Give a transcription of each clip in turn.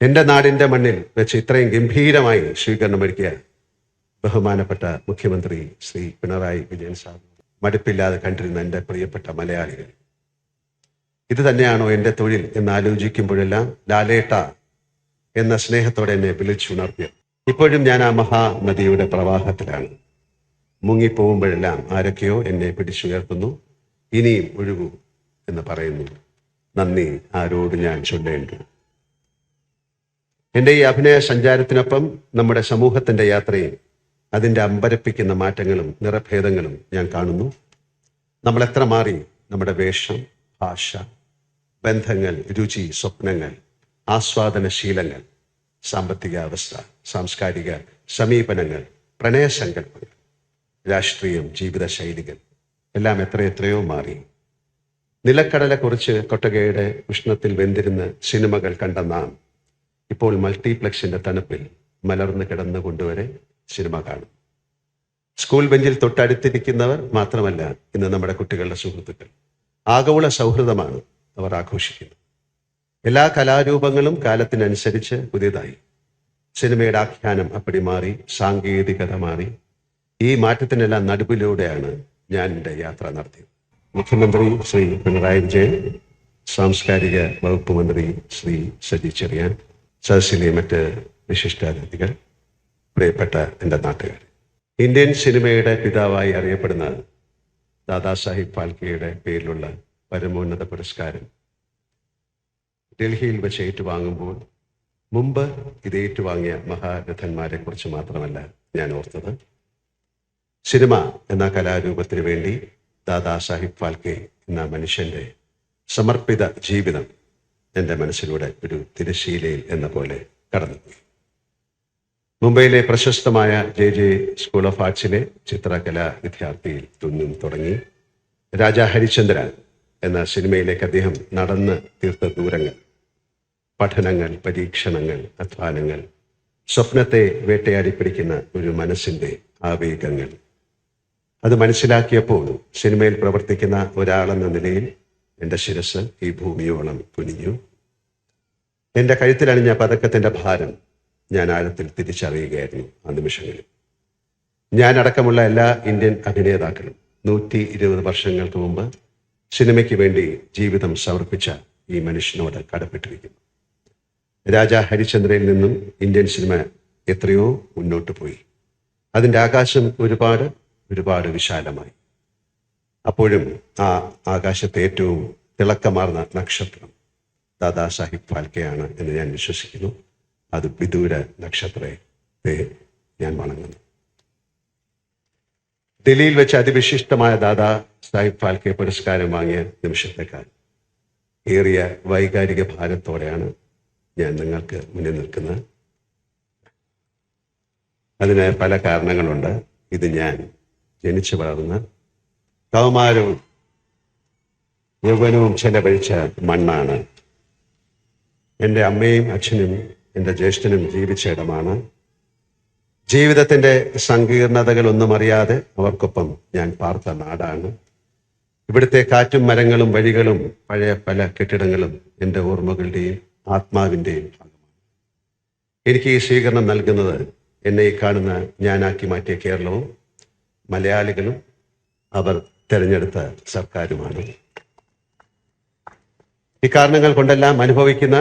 എൻ്റെ നാടിൻ്റെ മണ്ണിൽ വെച്ച് ഇത്രയും ഗംഭീരമായി സ്വീകരണമൊരുക്കിയ ബഹുമാനപ്പെട്ട മുഖ്യമന്ത്രി ശ്രീ പിണറായി വിജയൻ സാർ മടുപ്പില്ലാതെ കണ്ടിരുന്ന എൻ്റെ പ്രിയപ്പെട്ട മലയാളികൾ, ഇത് തന്നെയാണോ എൻ്റെ തൊഴിൽ എന്ന് ആലോചിക്കുമ്പോഴെല്ലാം ലാലേട്ട എന്ന സ്നേഹത്തോടെ എന്നെ വിളിച്ചുണർത്തിയത്. ഇപ്പോഴും ഞാൻ ആ മഹാനദിയുടെ പ്രവാഹത്തിലാണ്. മുങ്ങിപ്പോകുമ്പോഴെല്ലാം ആരൊക്കെയോ എന്നെ പിടിച്ചുയർത്തുന്നു. ഇനിയും ഒഴുകൂ എന്ന് പറയുന്നു. നന്ദി ആരോട് ഞാൻ ചൊല്ലേണ്ടു. എൻ്റെ ഈ അഭിനയ സഞ്ചാരത്തിനൊപ്പം നമ്മുടെ സമൂഹത്തിൻ്റെ യാത്രയും അതിൻ്റെ അമ്പരപ്പിക്കുന്ന മാറ്റങ്ങളും നിറഭേദങ്ങളും ഞാൻ കാണുന്നു. നമ്മൾ എത്ര മാറി, നമ്മുടെ വേഷം, ഭാഷ, ബന്ധങ്ങൾ, രുചി, സ്വപ്നങ്ങൾ, ആസ്വാദനശീലങ്ങൾ, സാമ്പത്തിക അവസ്ഥ, സാംസ്കാരിക സമീപനങ്ങൾ, പ്രണയസങ്കല്പങ്ങൾ, രാഷ്ട്രീയം, ജീവിതശൈലികൾ എല്ലാം എത്രയോ മാറി. നിലക്കടലെ കുറിച്ച് കൊട്ടകയുടെ ഉഷ്ണത്തിൽ വെന്തിരുന്ന് സിനിമകൾ കണ്ട നാം ഇപ്പോൾ മൾട്ടിപ്ലക്സിന്റെ തണുപ്പിൽ മലർന്നു കിടന്നുകൊണ്ടുവരെ സിനിമ കാണും. സ്കൂൾ ബെഞ്ചിൽ തൊട്ടടുത്തിരിക്കുന്നവർ മാത്രമല്ല ഇന്ന് നമ്മുടെ കുട്ടികളുടെ സുഹൃത്തുക്കൾ. ആഗോള സൗഹൃദമാണ് അവർ ആഘോഷിക്കുന്നത്. എല്ലാ കലാരൂപങ്ങളും കാലത്തിനനുസരിച്ച് പുതിയതായി. സിനിമയുടെ ആഖ്യാനം അപ്പടി മാറി, സാങ്കേതികത മാറി. ഈ മാറ്റത്തിനെല്ലാം നടുവിലൂടെയാണ് ഞാൻ എൻ്റെ യാത്ര നടത്തിയത്. മുഖ്യമന്ത്രി ശ്രീ പിണറായി വിജയൻ, സാംസ്കാരിക വകുപ്പ് മന്ത്രി ശ്രീ സജി ചെറിയാൻ, സദസ്സിലെ മറ്റ് വിശിഷ്ടാതിഥികൾ, പ്രിയപ്പെട്ട എൻ്റെ നാട്ടുകാർ, ഇന്ത്യൻ സിനിമയുടെ പിതാവായി അറിയപ്പെടുന്ന ദാദാസാഹിബ് ഫാൽക്കെയുടെ പേരിലുള്ള പരമോന്നത പുരസ്കാരം ഡൽഹിയിൽ വെച്ച് ഏറ്റുവാങ്ങുമ്പോൾ മുമ്പ് ഇത് ഏറ്റുവാങ്ങിയ മഹാരഥന്മാരെ കുറിച്ച് മാത്രമല്ല ഞാൻ ഓർത്തത്. സിനിമ എന്ന കലാരൂപത്തിന് വേണ്ടി ദാദാസാഹിബ് ഫാൽക്കെ എന്ന മനുഷ്യന്റെ സമർപ്പിത ജീവിതം എൻ്റെ മനസ്സിലൂടെ ഒരു തിരശീലയിൽ എന്ന പോലെ കടന്നുപോയി. മുംബൈയിലെ പ്രശസ്തമായ JJ സ്കൂൾ ഓഫ് ആർട്സിലെ ചിത്രകലാ വിദ്യാർത്ഥിയിൽ നിന്നും തുടങ്ങി രാജാ ഹരിചന്ദ്ര എന്ന സിനിമയിലേക്ക് അദ്ദേഹം നടന്ന് തീർത്ത ദൂരങ്ങൾ, പഠനങ്ങൾ, പരീക്ഷണങ്ങൾ, അധ്വാനങ്ങൾ, സ്വപ്നത്തെ വേട്ടയാടി പിടിക്കുന്ന ഒരു മനസ്സിൻ്റെ ആവേഗങ്ങൾ, അത് മനസ്സിലാക്കിയപ്പോൾ സിനിമയിൽ പ്രവർത്തിക്കുന്ന ഒരാളെന്ന നിലയിൽ എൻ്റെ ശിരസ് ഈ ഭൂമിയോളം കുനിഞ്ഞു. എൻ്റെ കഴുത്തിലണിഞ്ഞ പതക്കത്തിൻ്റെ ഭാരം ഞാൻ ആഴത്തിൽ തിരിച്ചറിയുകയായിരുന്നു ആ നിമിഷങ്ങളിൽ. ഞാൻ അടക്കമുള്ള എല്ലാ ഇന്ത്യൻ അഭിനേതാക്കളും 120 വർഷങ്ങൾക്ക് മുമ്പ് സിനിമയ്ക്ക് വേണ്ടി ജീവിതം സമർപ്പിച്ച ഈ മനുഷ്യനോട് കടപ്പെട്ടിരിക്കുന്നു. രാജാ ഹരിചന്ദ്രയിൽ നിന്നും ഇന്ത്യൻ സിനിമ എത്രയോ മുന്നോട്ട് പോയി. അതിൻ്റെ ആകാശം ഒരുപാട് വിശാലമായി. അപ്പോഴും ആ ആകാശത്തെ ഏറ്റവും തിളക്കമാർന്ന നക്ഷത്രം ദാദാസാഹിബ് ഫാൽക്കെയാണ് എന്ന് ഞാൻ വിശ്വസിക്കുന്നു. അത് വിദൂര നക്ഷത്രത്തെ ഞാൻ വണങ്ങുന്നു. ഡൽഹിയിൽ വെച്ച് അതിവിശിഷ്ടമായ ദാദാ സാഹിബ് ഫാൽക്കെ പുരസ്കാരം വാങ്ങിയ നിമിഷത്തേക്കാൾ ഏറിയ വൈകാരിക ഭാരത്തോടെയാണ് ഞാൻ നിങ്ങൾക്ക് മുന്നിൽ നിൽക്കുന്നത്. അതിന് പല കാരണങ്ങളുണ്ട്. ഇത് ഞാൻ ജനിച്ചു വളർന്ന കൗമാരവും യൗവനവും ചെലവഴിച്ച മണ്ണാണ്. എൻ്റെ അമ്മയും അച്ഛനും എൻ്റെ ജ്യേഷ്ഠനും ജീവിച്ച ഇടമാണ്. ജീവിതത്തിൻ്റെ സങ്കീർണതകളൊന്നും അറിയാതെ അവർക്കൊപ്പം ഞാൻ പാർത്ത നാടാണ്. ഇവിടുത്തെ കാറ്റും മരങ്ങളും വഴികളും പഴയ പല കെട്ടിടങ്ങളും എൻ്റെ ഓർമ്മകളുടെയും ആത്മാവിൻ്റെയും ഭാഗമാണ്. എനിക്ക് ഈ സ്വീകരണം നൽകുന്നത് എന്നെ ഈ കാണുന്ന ഞാനാക്കി മാറ്റിയ കേരളവും മലയാളികളും അവർ തിരഞ്ഞെടുത്ത സർക്കാരുമാണ്. ഇക്കാരണങ്ങൾ കൊണ്ടെല്ലാം അനുഭവിക്കുന്ന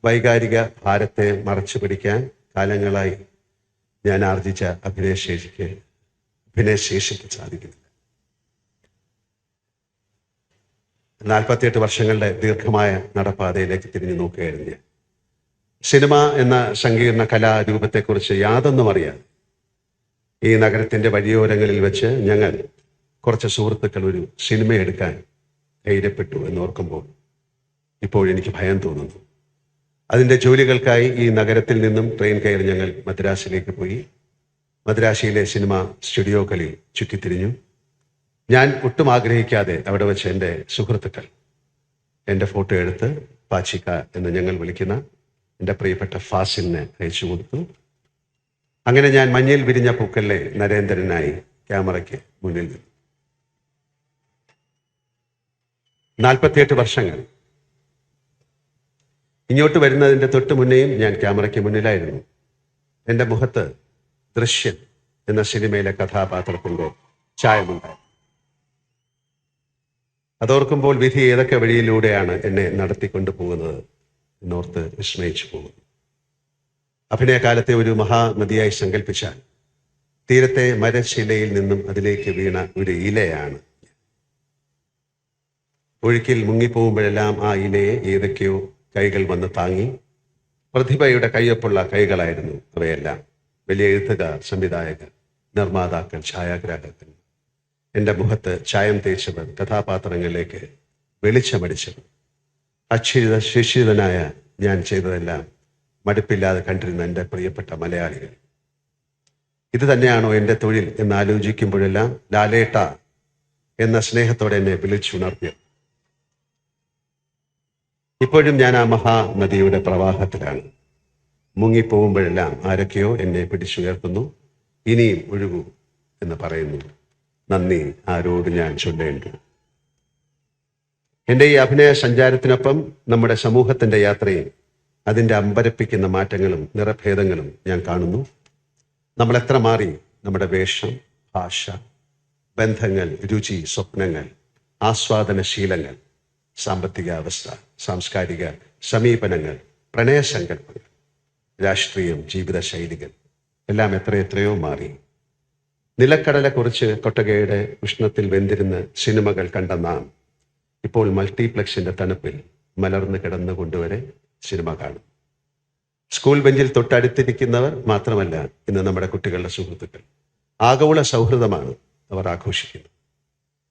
വൈകാരിക ഭാരത്തെ മറച്ചു പിടിക്കാൻ കാലങ്ങളായി ഞാൻ ആർജിച്ച അഭിനയശേഷിക്ക് സാധിക്കുന്നില്ല. 48 വർഷങ്ങളുടെ ദീർഘമായ നടപ്പാതയിലേക്ക് തിരിഞ്ഞു നോക്കുകയായിരുന്നു ഞാൻ. സിനിമ എന്ന സങ്കീർണ കലാരൂപത്തെക്കുറിച്ച് യാതൊന്നും അറിയാതെ ഈ നഗരത്തിൻ്റെ വഴിയോരങ്ങളിൽ വെച്ച് ഞങ്ങൾ കുറച്ച് സുഹൃത്തുക്കൾ ഒരു സിനിമ എടുക്കാൻ ധൈര്യപ്പെട്ടു എന്നോർക്കുമ്പോൾ ഇപ്പോഴെനിക്ക് ഭയം തോന്നുന്നു. അതിൻ്റെ ജോലികൾക്കായി ഈ നഗരത്തിൽ നിന്നും ട്രെയിൻ കയറി ഞങ്ങൾ മദ്രാസിലേക്ക് പോയി. മദ്രാശിയിലെ സിനിമ സ്റ്റുഡിയോകളിൽ ചുറ്റിത്തിരിഞ്ഞു. ഞാൻ ഒട്ടും ആഗ്രഹിക്കാതെ അവിടെ വെച്ച് എൻ്റെ സുഹൃത്തുക്കൾ എൻ്റെ ഫോട്ടോ എടുത്ത് പാച്ചിക്ക എന്ന് ഞങ്ങൾ വിളിക്കുന്ന എൻ്റെ പ്രിയപ്പെട്ട ഫാസിലിനെ അയച്ചു കൊടുത്തു. അങ്ങനെ ഞാൻ മഞ്ഞിൽ വിരിഞ്ഞ പൂക്കളിലെ നരേന്ദ്രനായി ക്യാമറയ്ക്ക് മുന്നിൽ നിന്നു. 48 വർഷങ്ങൾ ഇങ്ങോട്ട് വരുന്നതിൻ്റെ തൊട്ട് മുന്നേയും ഞാൻ ക്യാമറയ്ക്ക് മുന്നിലായിരുന്നു. എൻ്റെ മുഖത്ത് ദൃശ്യം എന്ന സിനിമയിലെ കഥാപാത്രത്തിൻ്റെ ചായമുണ്ടായി. അതോർക്കുമ്പോൾ വിധി ഏതൊക്കെ വഴിയിലൂടെയാണ് എന്നെ നടത്തിക്കൊണ്ടു പോകുന്നത് എന്നോർത്ത് വിസ്മയിച്ചു പോകുന്നു. അഭിനയകാലത്തെ ഒരു മഹാനദിയായി സങ്കല്പിച്ചാൽ തീരത്തെ മരശിലയിൽ നിന്നും അതിലേക്ക് വീണ ഒരു ഇലയാണ്. ഒഴുക്കിൽ മുങ്ങിപ്പോകുമ്പോഴെല്ലാം ആ ഇലയെ ഏതൊക്കെയോ കൈകൾ വന്ന് താങ്ങി. പ്രതിഭയുടെ കയ്യൊപ്പുള്ള കൈകളായിരുന്നു അവയെല്ലാം. വലിയ എഴുത്തുകാർ, സംവിധായകർ, നിർമ്മാതാക്കൾ, ഛായാഗ്രാഹകർ. എൻ്റെ മുഖത്ത് ചായം തേച്ചവർ, കഥാപാത്രങ്ങളിലേക്ക് വെളിച്ചമടിച്ചവർ. ശിക്ഷിതനായ ഞാൻ ചെയ്തതെല്ലാം മടുപ്പില്ലാതെ കണ്ടിരുന്ന എൻ്റെ പ്രിയപ്പെട്ട മലയാളികൾ. ഇത് തന്നെയാണോ എൻ്റെ തൊഴിൽ എന്നാലോചിക്കുമ്പോഴെല്ലാം ലാലേട്ട എന്ന സ്നേഹത്തോടെ എന്നെ വിളിച്ചുണർത്തിയത്. ഇപ്പോഴും ഞാൻ ആ മഹാനദിയുടെ പ്രവാഹത്തിലാണ്. മുങ്ങിപ്പോകുമ്പോഴെല്ലാം ആരൊക്കെയോ എന്നെ പിടിച്ചുയർത്തുന്നു. ഇനിയും ഒഴുകൂ എന്ന് പറയുന്നു. നന്ദി ആരോട് ഞാൻ ചൊല്ലേണ്ടു. എൻ്റെ ഈ അഭിനയ സഞ്ചാരത്തിനൊപ്പം നമ്മുടെ സമൂഹത്തിൻ്റെ യാത്രയും അതിൻ്റെ അമ്പരപ്പിക്കുന്ന മാറ്റങ്ങളും നിറഭേദങ്ങളും ഞാൻ കാണുന്നു. നമ്മൾ എത്ര മാറി. നമ്മുടെ വേഷം, ഭാഷ, ബന്ധങ്ങൾ, രുചി, സ്വപ്നങ്ങൾ, ആസ്വാദനശീലങ്ങൾ, സാമ്പത്തിക അവസ്ഥ, സാംസ്കാരിക സമീപനങ്ങൾ, പ്രണയസങ്കല്പങ്ങൾ, രാഷ്ട്രീയം, ജീവിതശൈലികൾ എല്ലാം എത്രയോ മാറി. നിലക്കടലെ കുറിച്ച് കൊട്ടകയുടെ ഉഷ്ണത്തിൽ വെന്തിരുന്ന് സിനിമകൾ കണ്ട നാം ഇപ്പോൾ മൾട്ടിപ്ലക്സിന്റെ തണുപ്പിൽ മലർന്നു കിടന്നുകൊണ്ടുവരെ സിനിമ കാണും. സ്കൂൾ ബെഞ്ചിൽ തൊട്ടടുത്തിരിക്കുന്നവർ മാത്രമല്ല ഇന്ന് നമ്മുടെ കുട്ടികളുടെ സുഹൃത്തുക്കൾ. ആഗോള സൗഹൃദമാണ് അവർ ആഘോഷിക്കുന്നത്.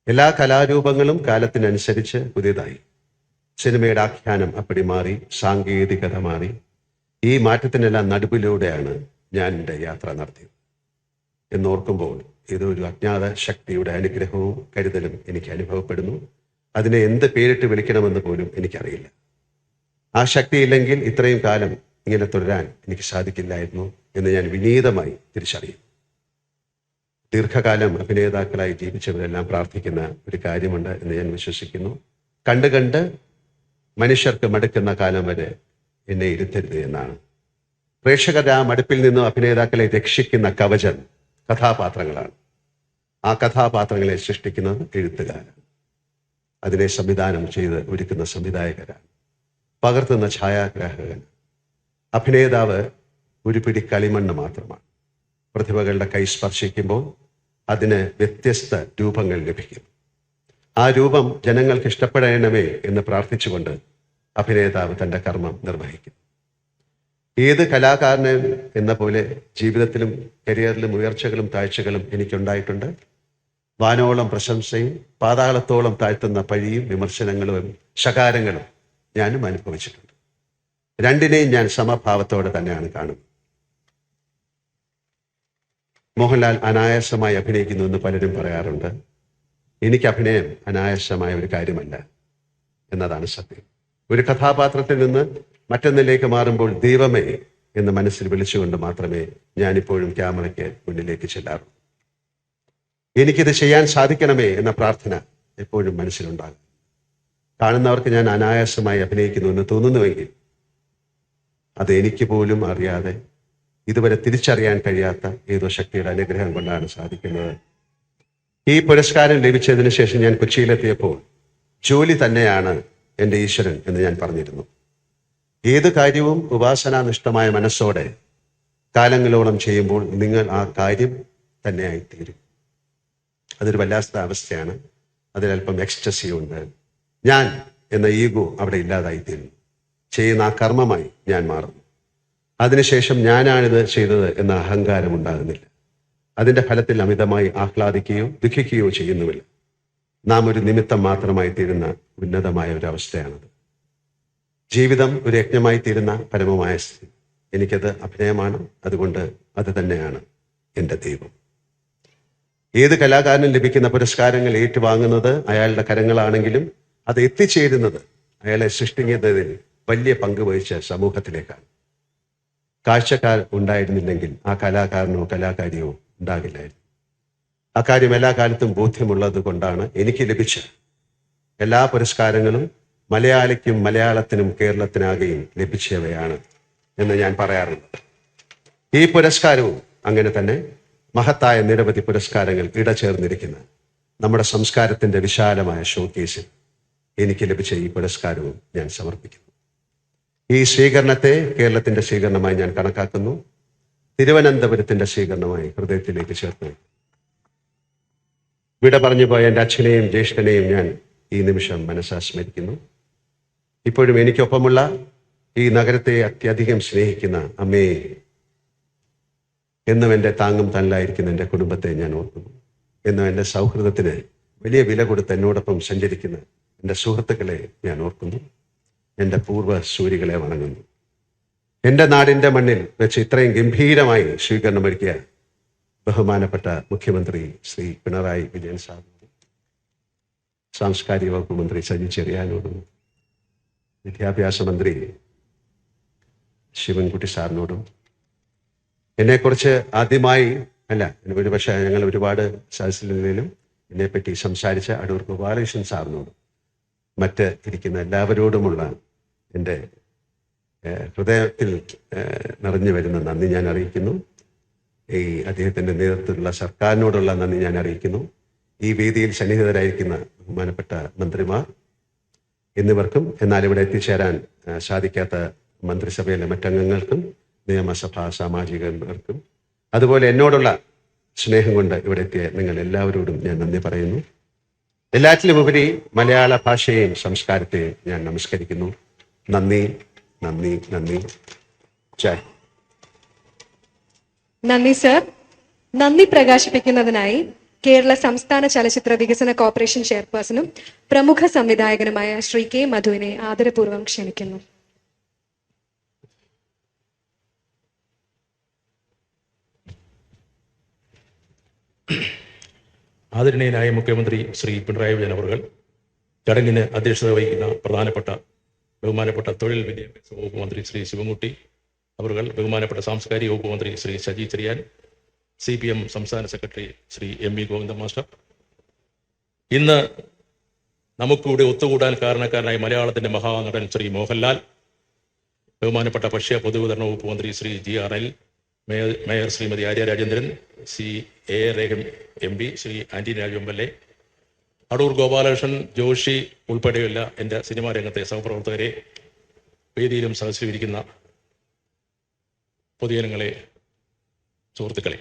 എല്ലാ കലാരൂപങ്ങളും കാലത്തിനനുസരിച്ച് പുതിയതായി. സിനിമയുടെ ആഖ്യാനം അപ്പടി മാറി, സാങ്കേതികത മാറി. ഈ മാറ്റത്തിനെല്ലാം നടുവിലൂടെയാണ് ഞാൻ എൻ്റെ യാത്ര നടത്തിയത് എന്നോർക്കുമ്പോൾ ഇതൊരു അജ്ഞാത ശക്തിയുടെ അനുഗ്രഹവും കരുതലും എനിക്ക് അനുഭവപ്പെടുന്നു. അതിനെ എന്ത് പേരിട്ട് വിളിക്കണമെന്ന് പോലും എനിക്കറിയില്ല. ആ ശക്തിയില്ലെങ്കിൽ ഇത്രയും കാലം ഇങ്ങനെ തുടരാൻ എനിക്ക് സാധിക്കില്ലായിരുന്നു എന്ന് ഞാൻ വിനീതമായി തിരിച്ചറിയും. ദീർഘകാലം അഭിനേതാക്കളായി ജീവിച്ചവരെല്ലാം പ്രാർത്ഥിക്കുന്ന ഒരു കാര്യമുണ്ട് എന്ന് ഞാൻ വിശ്വസിക്കുന്നു. കണ്ട് മനുഷ്യർക്ക് മടുക്കുന്ന കാലം വരെ എന്നെ ഇരുത്തരുത് എന്നാണ്. പ്രേക്ഷകരുടെ ആ മടുപ്പിൽ നിന്നും അഭിനേതാക്കളെ രക്ഷിക്കുന്ന കവചം കഥാപാത്രങ്ങളാണ്. ആ കഥാപാത്രങ്ങളെ സൃഷ്ടിക്കുന്നത് എഴുത്തുകാരാണ്. അതിനെ സംവിധാനം ചെയ്ത് ഒരുക്കുന്ന സംവിധായകരാണ്. പകർത്തുന്ന ഛായാഗ്രാഹകൻ. അഭിനേതാവ് ഒരു പിടി കളിമണ്ണ് മാത്രമാണ്. പ്രതിഭകളുടെ കൈ സ്പർശിക്കുമ്പോൾ അതിന് വ്യത്യസ്ത രൂപങ്ങൾ ലഭിക്കും. ആ രൂപം ജനങ്ങൾക്ക് ഇഷ്ടപ്പെടണമേ എന്ന് പ്രാർത്ഥിച്ചുകൊണ്ട് അഭിനേതാവ് തൻ്റെ കർമ്മം നിർവഹിക്കും. ഏത് കലാകാരനും എന്ന പോലെ ജീവിതത്തിലും കരിയറിലും ഉയർച്ചകളും താഴ്ചകളും എനിക്കുണ്ടായിട്ടുണ്ട്. വാനോളം പ്രശംസയും പാതാളത്തോളം താഴ്ത്തുന്ന പഴിയും വിമർശനങ്ങളും ശകാരങ്ങളും ഞാനും അനുഭവിച്ചിട്ടുണ്ട്. രണ്ടിനെയും ഞാൻ സമഭാവത്തോടെ തന്നെയാണ് കാണുന്നത്. മോഹൻലാൽ അനായാസമായി അഭിനയിക്കുന്നു എന്ന് പലരും പറയാറുണ്ട്. എനിക്ക് അഭിനയം അനായാസമായ ഒരു കാര്യമല്ല എന്നതാണ് സത്യം. ഒരു കഥാപാത്രത്തിൽ നിന്ന് മറ്റൊന്നിലേക്ക് മാറുമ്പോൾ ദൈവമേ എന്ന് മനസ്സിൽ വിളിച്ചുകൊണ്ട് മാത്രമേ ഞാനിപ്പോഴും ക്യാമറയ്ക്ക് മുന്നിലേക്ക് ചെല്ലാറുള്ളൂ. എനിക്കിത് ചെയ്യാൻ സാധിക്കണമേ എന്ന പ്രാർത്ഥന എപ്പോഴും മനസ്സിലുണ്ടാകും. കാണുന്നവർക്ക് ഞാൻ അനായാസമായി അഭിനയിക്കുന്നു എന്ന് തോന്നുന്നുവെങ്കിൽ അത് എനിക്ക് പോലും അറിയാതെ ഇതുവരെ തിരിച്ചറിയാൻ കഴിയാത്ത ഏതോ ശക്തിയുടെ അനുഗ്രഹം കൊണ്ടാണ് സാധിക്കുന്നത്. ഈ പുരസ്കാരം ലഭിച്ചതിന് ശേഷം ഞാൻ കൊച്ചിയിലെത്തിയപ്പോൾ ജോലി തന്നെയാണ് എൻ്റെ ഈശ്വരൻ എന്ന് ഞാൻ പറഞ്ഞിരുന്നു. ഏത് കാര്യവും ഉപാസനാനിഷ്ഠമായ മനസ്സോടെ കാലങ്ങളോളം ചെയ്യുമ്പോൾ നിങ്ങൾ ആ കാര്യം തന്നെയായിത്തീരും. അതൊരു വല്ലാത്ത അവസ്ഥയാണ്. അതിലല്പം എക്സ്റ്റസി ഉണ്ട്. ഞാൻ എന്ന ഈഗോ അവിടെ ഇല്ലാതായിത്തീരുന്നു. ചെയ്യുന്ന ആ കർമ്മമായി ഞാൻ മാറുന്നു. അതിനുശേഷം ഞാനാണിത് ചെയ്തത് എന്ന അഹങ്കാരം ഉണ്ടാകുന്നില്ല. അതിൻ്റെ ഫലത്തിൽ അമിതമായി ആഹ്ലാദിക്കുകയോ ദുഃഖിക്കുകയോ ചെയ്യുന്നുമില്ല. നാം ഒരു നിമിത്തം മാത്രമായി തീരുന്ന ഉന്നതമായ ഒരു അവസ്ഥയാണത്. ജീവിതം ഒരു യജ്ഞമായി തീരുന്ന പരമമായ സ്ഥിതി. എനിക്കത് അഭിനയമാണ്. അതുകൊണ്ട് അത് തന്നെയാണ് എൻ്റെ ദൈവം. ഏത് കലാകാരനും ലഭിക്കുന്ന പുരസ്കാരങ്ങൾ ഏറ്റുവാങ്ങുന്നത് അയാളുടെ കരങ്ങളാണെങ്കിലും അത് എത്തിച്ചേരുന്നത് അയാളെ സൃഷ്ടിക്കുന്നതിൽ വലിയ പങ്ക് വഹിച്ച സമൂഹത്തിലേക്കാണ്. കാഴ്ചക്കാർ ഉണ്ടായിരുന്നില്ലെങ്കിൽ ആ കലാകാരനോ കലാകാരിയോ ഉണ്ടാകില്ലായിരുന്നു. അക്കാര്യം എല്ലാ കാലത്തും ബോധ്യമുള്ളത് കൊണ്ടാണ് എനിക്ക് ലഭിച്ച എല്ലാ പുരസ്കാരങ്ങളും മലയാളിക്കും മലയാളത്തിനും കേരളത്തിനാകെയും ലഭിച്ചവയാണ് എന്ന് ഞാൻ പറയാറുണ്ട്. ഈ പുരസ്കാരവും അങ്ങനെ തന്നെ മഹത്തായ നിരവധി പുരസ്കാരങ്ങൾ ഇടചേർന്നിരിക്കുന്ന നമ്മുടെ സംസ്കാരത്തിന്റെ വിശാലമായ ഷോക്കേസിൽ എനിക്ക് ലഭിച്ച ഈ പുരസ്കാരവും ഞാൻ സമർപ്പിക്കുന്നു. ഈ സ്വീകരണത്തെ കേരളത്തിന്റെ സ്വീകരണമായി ഞാൻ കണക്കാക്കുന്നു. തിരുവനന്തപുരത്തിന്റെ സ്വീകരണമായി ഹൃദയത്തിലേക്ക് ചേർത്ത് വിട പറഞ്ഞു പോയ എൻ്റെ അച്ഛനെയും ജ്യേഷ്ഠനെയും ഞാൻ ഈ നിമിഷം മനസ്സാ സ്മരിക്കുന്നു. ഇപ്പോഴും എനിക്കൊപ്പമുള്ള ഈ നഗരത്തെ അത്യധികം സ്നേഹിക്കുന്ന അമ്മയെ, എന്നും എൻ്റെ താങ്ങും തണലായിരിക്കുന്ന എൻ്റെ കുടുംബത്തെ ഞാൻ ഓർക്കുന്നു. എന്നും എൻ്റെ സൗഹൃദത്തിന് വലിയ വില കൊടുത്ത് എന്നോടൊപ്പം സഞ്ചരിക്കുന്ന എൻ്റെ സുഹൃത്തുക്കളെ ഞാൻ ഓർക്കുന്നു. എൻ്റെ പൂർവ്വ സൂരികളെ വണങ്ങുന്നു. എൻ്റെ നാടിൻ്റെ മണ്ണിൽ വെച്ച് ഇത്രയും ഗംഭീരമായി സ്വീകരണമൊരുക്കിയ ബഹുമാനപ്പെട്ട മുഖ്യമന്ത്രി ശ്രീ പിണറായി വിജയൻ സാറിനോടും, സാംസ്കാരിക വകുപ്പ് മന്ത്രി സജി ചെറിയാനോടും, വിദ്യാഭ്യാസ മന്ത്രി ശിവൻകുട്ടി സാറിനോടും, എന്നെക്കുറിച്ച് ആദ്യമായി ഒരുപക്ഷെ ഞങ്ങൾ ഒരുപാട് സദസ്സിലും എന്നെപ്പറ്റി സംസാരിച്ച അടൂർ ഗോപാലകൃഷ്ണൻ സാറിനോടും മറ്റ് ഇരിക്കുന്ന എല്ലാവരോടുമുള്ള എൻ്റെ ഹൃദയത്തിൽ നിറഞ്ഞു വരുന്ന നന്ദി ഞാൻ അറിയിക്കുന്നു. ഈ അദ്ദേഹത്തിൻ്റെ നേതൃത്വത്തിലുള്ള സർക്കാരിനോടുള്ള നന്ദി ഞാൻ അറിയിക്കുന്നു. ഈ വേദിയിൽ സന്നിഹിതരായിരിക്കുന്ന ബഹുമാനപ്പെട്ട മന്ത്രിമാർ എന്നിവർക്കും, എന്നാൽ ഇവിടെ എത്തിച്ചേരാൻ സാധിക്കാത്ത മന്ത്രിസഭയിലെ മറ്റംഗങ്ങൾക്കും, നിയമസഭാ സാമാജികർക്കും, അതുപോലെ എന്നോടുള്ള സ്നേഹം കൊണ്ട് ഇവിടെ എത്തിയ നിങ്ങൾ എല്ലാവരോടും ഞാൻ നന്ദി പറയുന്നു. എല്ലാറ്റിലും ഉപരി മലയാള ഭാഷയെയും സംസ്കാരത്തെയും ഞാൻ നമസ്കരിക്കുന്നു. നന്ദി, നന്ദി, നന്ദി. ജയ്. നന്ദി സർ. നന്ദി പ്രകാശിപ്പിക്കുന്നതിനായി കേരള സംസ്ഥാന ചലച്ചിത്ര വികസന കോർപ്പറേഷൻ ചെയർപേഴ്സണും പ്രമുഖ സംവിധായകനുമായ ശ്രീ കെ മധുവിനെ ആദരപൂർവ്വം ക്ഷണിക്കുന്നു. ആദരണീയനായ മുഖ്യമന്ത്രി ശ്രീ പിണറായി വിജയൻ അവർ, ചടങ്ങിന് അധ്യക്ഷത വഹിക്കുന്ന ബഹുമാനപ്പെട്ട തൊഴിൽ വിദ്യാഭ്യാസ വകുപ്പ് മന്ത്രി ശ്രീ ശിവൻകുട്ടി അവർ, ബഹുമാനപ്പെട്ട സാംസ്കാരിക വകുപ്പ് മന്ത്രി ശ്രീ സജി ചെറിയാൻ, CPM സംസ്ഥാന secretary Shri MV Govindan master, ഇന്ന് നമുക്കിവിടെ ഒത്തുകൂടാൻ കാരണക്കാരനായ മലയാളത്തിന്റെ മഹാനടൻ ശ്രീ മോഹൻലാൽ, ബഹുമാനപ്പെട്ട ഭക്ഷ്യ പൊതുവിതരണ വകുപ്പ് മന്ത്രി Shri GRL, mayor Shrimati Arya Rajendran, CA റേഖം MP, ശ്രീ ആന്റണി രാജു MLA, അടൂർ ഗോപാലകൃഷ്ണൻ, ജോഷി ഉൾപ്പെടെയുള്ള എൻ്റെ സിനിമാ രംഗത്തെ സഹപ്രവർത്തകരെ, വേദിയിലും സദസ്സിലിരിക്കുന്ന പൊതുജനങ്ങളെ, സുഹൃത്തുക്കളെ,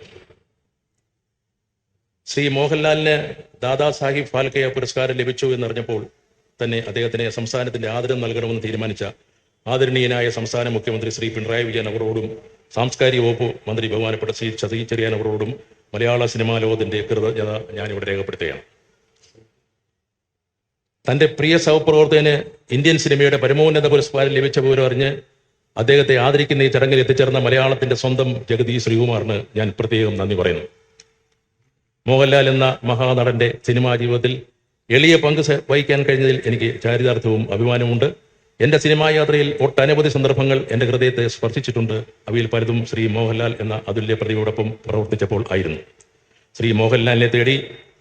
ശ്രീ മോഹൻലാലിന് ദാദാ സാഹിബ് ഫാൽക്കെ പുരസ്കാരം ലഭിച്ചു എന്നറിഞ്ഞപ്പോൾ തന്നെ അദ്ദേഹത്തിന് സംസ്ഥാനത്തിന്റെ ആദരം നൽകണമെന്ന് തീരുമാനിച്ച ആദരണീയനായ സംസ്ഥാന മുഖ്യമന്ത്രി ശ്രീ പിണറായി വിജയൻ അവരോടും സാംസ്കാരിക വകുപ്പ് മന്ത്രി ബഹുമാനപ്പെട്ട ശ്രീ സജി ചെറിയാൻ അവരോടും മലയാള സിനിമാ ലോകത്തിന്റെ കൃതജ്ഞത ഞാനിവിടെ രേഖപ്പെടുത്തുകയാണ്. തന്റെ പ്രിയ സഹപ്രവർത്തകന് ഇന്ത്യൻ സിനിമയുടെ പരമോന്നത പുരസ്കാരം ലഭിച്ച വിവരം അറിഞ്ഞ് അദ്ദേഹത്തെ ആദരിക്കുന്ന ഈ ചടങ്ങിൽ എത്തിച്ചേർന്ന മലയാളത്തിന്റെ സ്വന്തം ജഗതി ശ്രീകുമാറിന് ഞാൻ പ്രത്യേകം നന്ദി പറയുന്നു. മോഹൻലാൽ എന്ന മഹാനടന്റെ സിനിമാ ജീവിതത്തിൽ എളിയ പങ്ക് വഹിക്കാൻ കഴിഞ്ഞതിൽ എനിക്ക് ചാരിതാർത്ഥ്യവും അഭിമാനമുണ്ട്. എൻ്റെ സിനിമാ യാത്രയിൽ ഒട്ടനവധി സന്ദർഭങ്ങൾ എൻ്റെ ഹൃദയത്തെ സ്പർശിച്ചിട്ടുണ്ട്. അവയിൽ പലതും ശ്രീ മോഹൻലാൽ എന്ന അതുല്യ പ്രതിയോടൊപ്പം പ്രവർത്തിച്ചപ്പോൾ ആയിരുന്നു. ശ്രീ മോഹൻലാലിനെ തേടി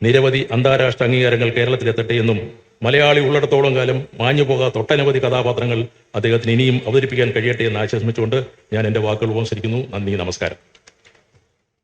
നിരവധി അന്താരാഷ്ട്ര അംഗീകാരങ്ങൾ കേരളത്തിലെത്തട്ടെ എന്നും മലയാളി ഉള്ളിടത്തോളം കാലം മാഞ്ഞുപോകാത്ത ഒട്ടനവധി കഥാപാത്രങ്ങൾ അദ്ദേഹത്തിന് ഇനിയും അവതരിപ്പിക്കാൻ കഴിയട്ടെ എന്ന് ആശംസിച്ചുകൊണ്ട് ഞാൻ എൻ്റെ വാക്കുകൾ ഉപസരിക്കുന്നു. നന്ദി, നമസ്കാരം.